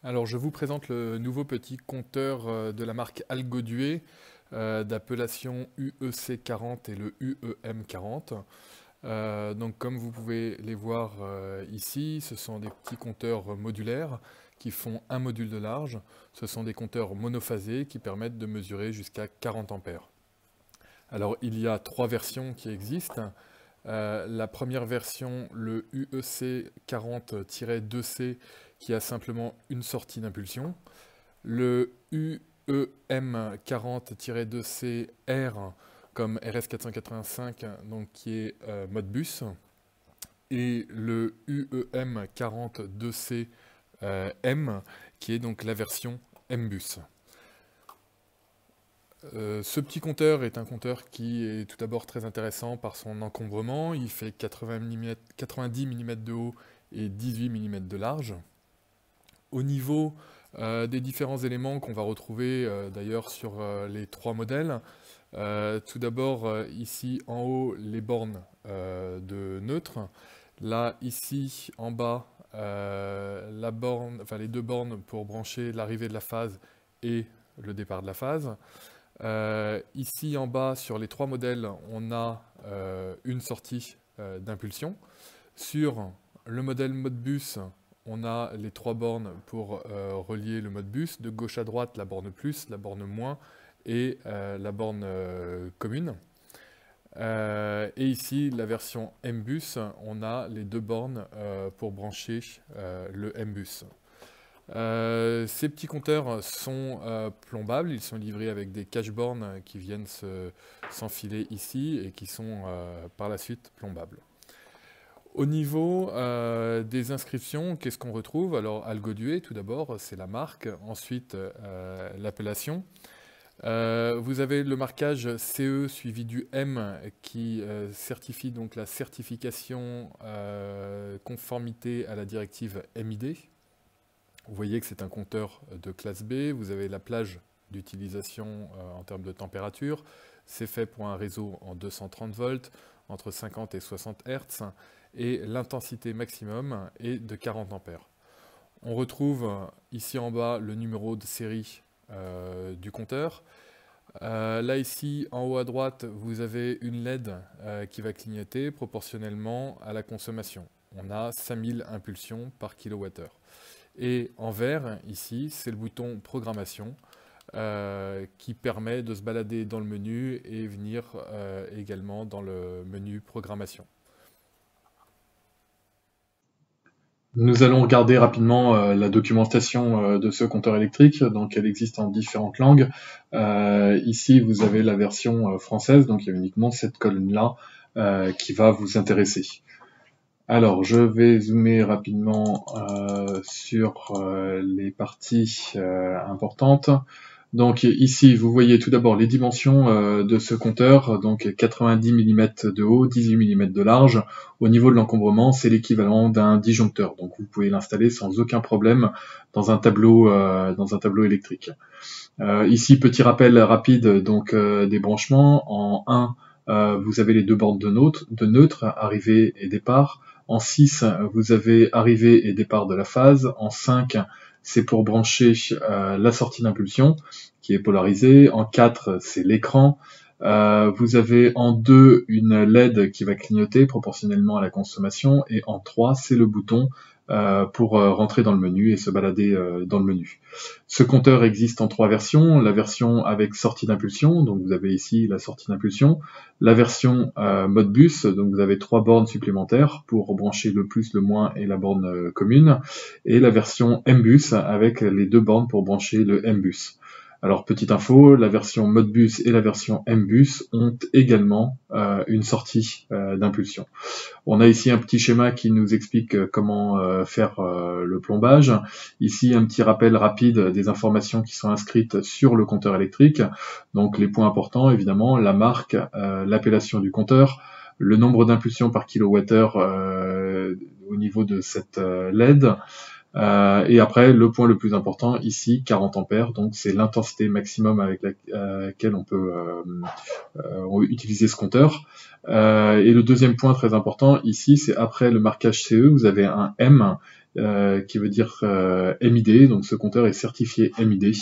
Alors, je vous présente le nouveau petit compteur de la marque Algoduet d'appellation UEC40 et le UEM40. Donc, comme vous pouvez les voir ici, ce sont des petits compteurs modulaires qui font un module de large. Ce sont des compteurs monophasés qui permettent de mesurer jusqu'à 40 ampères. Alors, il y a trois versions qui existent. La première version, le UEC40-2C, qui a simplement une sortie d'impulsion. Le UEM40-2CR, comme RS485, donc qui est Modbus. Et le UEM40-2CM, qui est donc la version Mbus. Ce petit compteur est un compteur qui est tout d'abord très intéressant par son encombrement. Il fait 90 mm de haut et 18 mm de large. Au niveau des différents éléments qu'on va retrouver d'ailleurs sur les trois modèles, tout d'abord ici en haut les bornes de neutre. Là ici en bas les deux bornes pour brancher l'arrivée de la phase et le départ de la phase. Ici en bas, sur les trois modèles, on a une sortie d'impulsion. Sur le modèle Modbus, on a les trois bornes pour relier le Modbus. De gauche à droite, la borne plus, la borne moins et la borne commune. Et ici, la version Mbus, on a les deux bornes pour brancher le Mbus. Ces petits compteurs sont plombables, ils sont livrés avec des cache-bornes qui viennent s'enfiler ici et qui sont par la suite plombables. Au niveau des inscriptions, qu'est-ce qu'on retrouve? Alors Algoduet tout d'abord, c'est la marque, ensuite l'appellation. Vous avez le marquage CE suivi du M qui certifie donc la certification conformité à la directive MID. Vous voyez que c'est un compteur de classe B, vous avez la plage d'utilisation en termes de température, c'est fait pour un réseau en 230 volts, entre 50 et 60 Hz, et l'intensité maximum est de 40 ampères. On retrouve ici en bas le numéro de série du compteur. Là ici, en haut à droite, vous avez une LED qui va clignoter proportionnellement à la consommation. On a 5000 impulsions par kWh. Et en vert, ici, c'est le bouton programmation qui permet de se balader dans le menu et venir également dans le menu programmation. Nous allons regarder rapidement la documentation de ce compteur électrique. Donc, elle existe en différentes langues. Ici, vous avez la version française, donc il y a uniquement cette colonne-là qui va vous intéresser. Alors, je vais zoomer rapidement sur les parties importantes. Donc ici, vous voyez tout d'abord les dimensions de ce compteur, donc 90 mm de haut, 18 mm de large. Au niveau de l'encombrement, c'est l'équivalent d'un disjoncteur, donc vous pouvez l'installer sans aucun problème dans un tableau électrique. Ici, petit rappel rapide donc des branchements. En 1, vous avez les deux bornes de neutre, arrivée et départ. En 6, vous avez arrivée et départ de la phase. En 5, c'est pour brancher la sortie d'impulsion qui est polarisée. En 4, c'est l'écran. Vous avez en 2 une LED qui va clignoter proportionnellement à la consommation. Et en 3, c'est le bouton pour rentrer dans le menu et se balader dans le menu. Ce compteur existe en 3 versions. La version avec sortie d'impulsion, donc vous avez ici la sortie d'impulsion. La version Modbus, donc vous avez 3 bornes supplémentaires pour brancher le plus, le moins et la borne commune. Et la version Mbus avec les 2 bornes pour brancher le Mbus. Alors, petite info, la version Modbus et la version Mbus ont également une sortie d'impulsion. On a ici un petit schéma qui nous explique comment faire le plombage. Ici, un petit rappel rapide des informations qui sont inscrites sur le compteur électrique. Donc, les points importants, évidemment, la marque, l'appellation du compteur, le nombre d'impulsions par kilowattheure au niveau de cette LED. Et après, le point le plus important, ici, 40 ampères, donc c'est l'intensité maximum avec laquelle on peut utiliser ce compteur. Et le deuxième point très important, ici, c'est après le marquage CE, vous avez un M qui veut dire MID, donc ce compteur est certifié MID.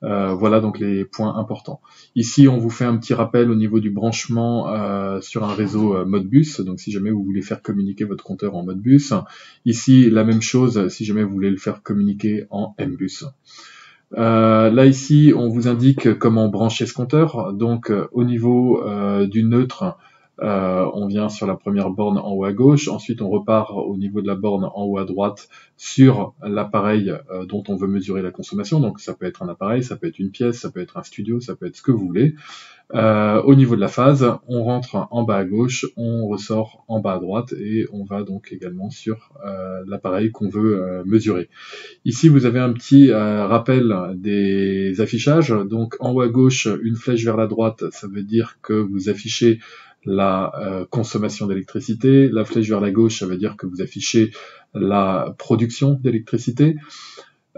Voilà donc les points importants. Ici, on vous fait un petit rappel au niveau du branchement sur un réseau Modbus, donc si jamais vous voulez faire communiquer votre compteur en Modbus. Ici, la même chose si jamais vous voulez le faire communiquer en MBus. Là ici, on vous indique comment brancher ce compteur. Donc au niveau du neutre, on vient sur la première borne en haut à gauche, ensuite on repart au niveau de la borne en haut à droite sur l'appareil dont on veut mesurer la consommation. Donc ça peut être un appareil, ça peut être une pièce, ça peut être un studio, ça peut être ce que vous voulez. Au niveau de la phase, on rentre en bas à gauche, on ressort en bas à droite et on va donc également sur l'appareil qu'on veut mesurer. Ici, vous avez un petit rappel des affichages. Donc en haut à gauche, une flèche vers la droite, ça veut dire que vous affichez la consommation d'électricité. La flèche vers la gauche, ça veut dire que vous affichez la production d'électricité.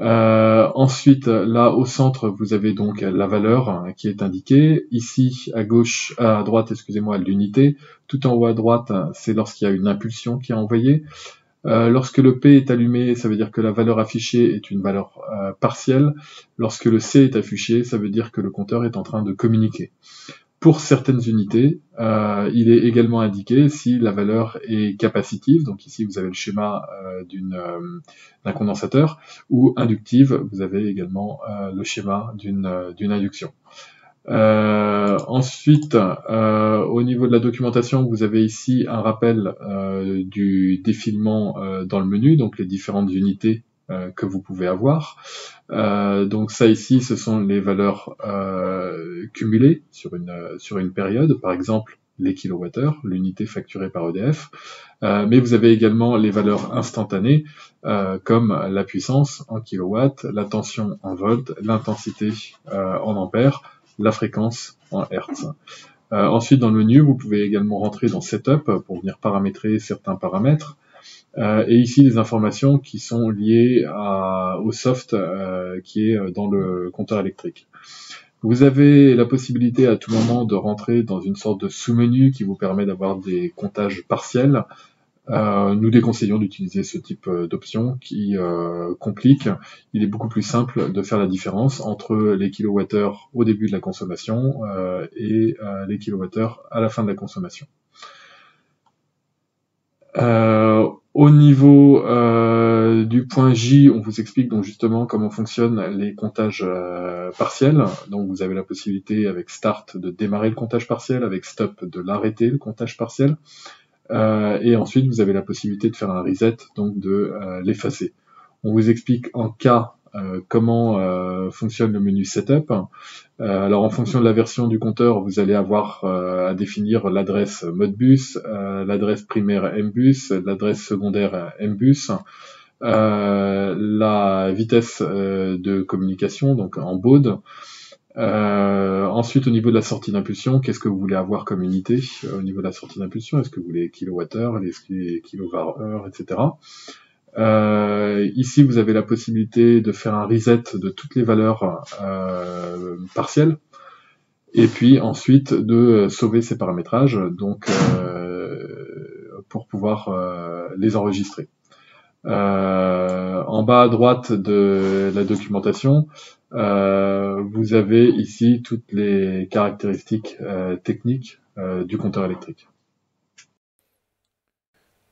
Ensuite, là au centre, vous avez donc la valeur qui est indiquée. Ici, à gauche, à droite, excusez-moi, l'unité. Tout en haut à droite, c'est lorsqu'il y a une impulsion qui est envoyée. Lorsque le P est allumé, ça veut dire que la valeur affichée est une valeur partielle. Lorsque le C est affiché, ça veut dire que le compteur est en train de communiquer. Pour certaines unités, il est également indiqué si la valeur est capacitive, donc ici vous avez le schéma d'un condensateur, ou inductive, vous avez également le schéma d'une induction. Ensuite, au niveau de la documentation, vous avez ici un rappel du défilement dans le menu, donc les différentes unités que vous pouvez avoir. Donc ça ici, ce sont les valeurs cumulées sur une période, par exemple les kilowattheures, l'unité facturée par EDF, mais vous avez également les valeurs instantanées, comme la puissance en kilowatts, la tension en volts, l'intensité en ampères, la fréquence en Hertz. Ensuite, dans le menu, vous pouvez également rentrer dans Setup pour venir paramétrer certains paramètres. Et ici, les informations qui sont liées au soft qui est dans le compteur électrique. Vous avez la possibilité à tout moment de rentrer dans une sorte de sous-menu qui vous permet d'avoir des comptages partiels. Nous déconseillons d'utiliser ce type d'option qui complique. Il est beaucoup plus simple de faire la différence entre les kilowattheures au début de la consommation et les kilowattheures à la fin de la consommation. Au niveau du point J, on vous explique donc justement comment fonctionnent les comptages partiels. Donc vous avez la possibilité avec Start de démarrer le comptage partiel, avec Stop de l'arrêter le comptage partiel. Et ensuite, vous avez la possibilité de faire un reset, donc de l'effacer. On vous explique en cas comment fonctionne le menu Setup. Alors, en fonction de la version du compteur, vous allez avoir à définir l'adresse Modbus, l'adresse primaire MBus, l'adresse secondaire MBus, la vitesse de communication, donc en baud. Ensuite, au niveau de la sortie d'impulsion, qu'est-ce que vous voulez avoir comme unité au niveau de la sortie d'impulsion? Est-ce que vous voulez les kilowattheures, les kilowatt-heure, etc. Ici, vous avez la possibilité de faire un reset de toutes les valeurs partielles, et puis ensuite de sauver ces paramétrages, donc pour pouvoir les enregistrer. En bas à droite de la documentation, vous avez ici toutes les caractéristiques techniques du compteur électrique.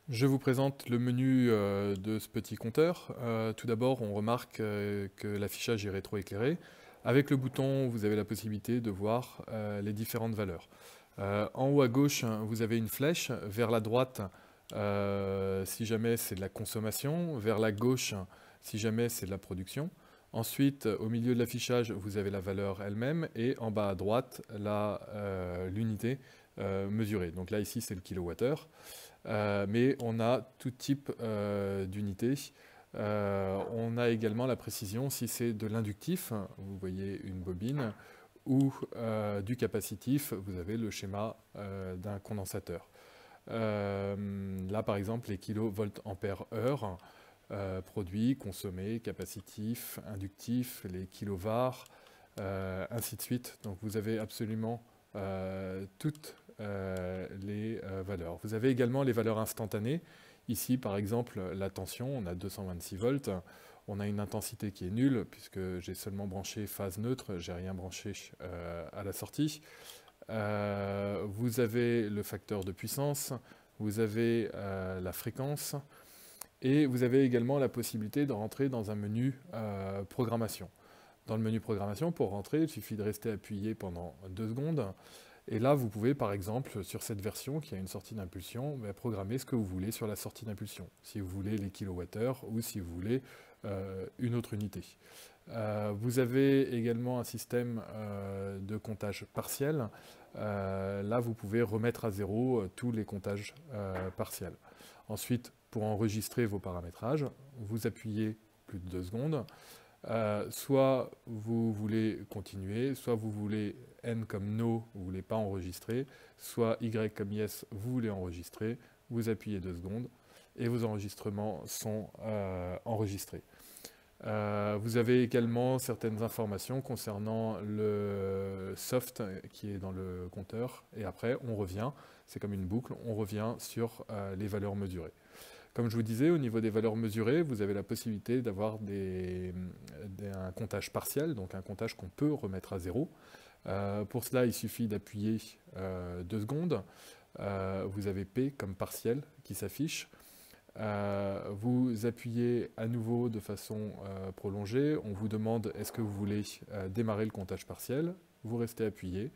Je vous présente le menu de ce petit compteur. Tout d'abord, on remarque que l'affichage est rétroéclairé. Avec le bouton, vous avez la possibilité de voir les différentes valeurs. En haut à gauche, vous avez une flèche. Vers la droite, si jamais c'est de la consommation. Vers la gauche, si jamais c'est de la production. Ensuite, au milieu de l'affichage, vous avez la valeur elle-même. Et en bas à droite, l'unité mesurée. Donc là, ici, c'est le kilowattheure. Mais on a tout type d'unité. On a également la précision si c'est de l'inductif, vous voyez une bobine, ou du capacitif, vous avez le schéma d'un condensateur. Là, par exemple, les kilovolts ampères heure, produits, consommés, capacitif, inductif, les kilovars, ainsi de suite. Donc vous avez absolument toutes les valeurs. Vous avez également les valeurs instantanées. Ici, par exemple, la tension, on a 226 volts. On a une intensité qui est nulle, puisque j'ai seulement branché phase neutre, j'ai rien branché à la sortie. Vous avez le facteur de puissance, vous avez la fréquence, et vous avez également la possibilité de rentrer dans un menu programmation. Dans le menu programmation, pour rentrer, il suffit de rester appuyé pendant 2 secondes. Et là, vous pouvez, par exemple, sur cette version qui a une sortie d'impulsion, programmer ce que vous voulez sur la sortie d'impulsion. Si vous voulez les kilowattheures ou si vous voulez une autre unité. Vous avez également un système de comptage partiel. Là, vous pouvez remettre à zéro tous les comptages partiels. Ensuite, pour enregistrer vos paramétrages, vous appuyez plus de 2 secondes. Soit vous voulez continuer, soit vous voulez N comme no, vous ne voulez pas enregistrer, soit Y comme yes, vous voulez enregistrer, vous appuyez 2 secondes et vos enregistrements sont enregistrés. Vous avez également certaines informations concernant le soft qui est dans le compteur et après on revient, c'est comme une boucle, on revient sur les valeurs mesurées. Comme je vous disais, au niveau des valeurs mesurées, vous avez la possibilité d'avoir un comptage partiel, donc un comptage qu'on peut remettre à zéro. Pour cela, il suffit d'appuyer 2 secondes. Vous avez P comme partiel qui s'affiche. Vous appuyez à nouveau de façon prolongée. On vous demande est-ce que vous voulez démarrer le comptage partiel. Vous restez appuyé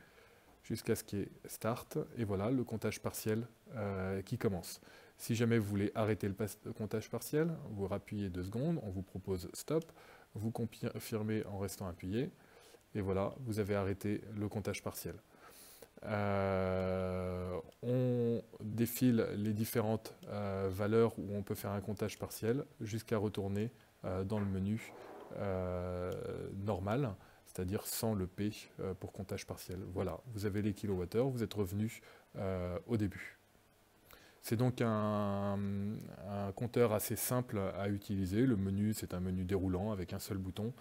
jusqu'à ce qu'il y ait Start. Et voilà le comptage partiel qui commence. Si jamais vous voulez arrêter le comptage partiel, vous rappuyez 2 secondes, on vous propose Stop, vous confirmez en restant appuyé, et voilà, vous avez arrêté le comptage partiel. On défile les différentes valeurs où on peut faire un comptage partiel jusqu'à retourner dans le menu normal, c'est-à-dire sans le P pour comptage partiel. Voilà, vous avez les kilowattheures, vous êtes revenu au début. C'est donc un compteur assez simple à utiliser. Le menu, c'est un menu déroulant avec un seul bouton.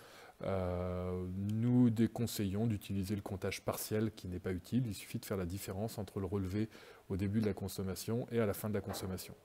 Nous déconseillons d'utiliser le comptage partiel qui n'est pas utile. Il suffit de faire la différence entre le relevé au début de la consommation et à la fin de la consommation.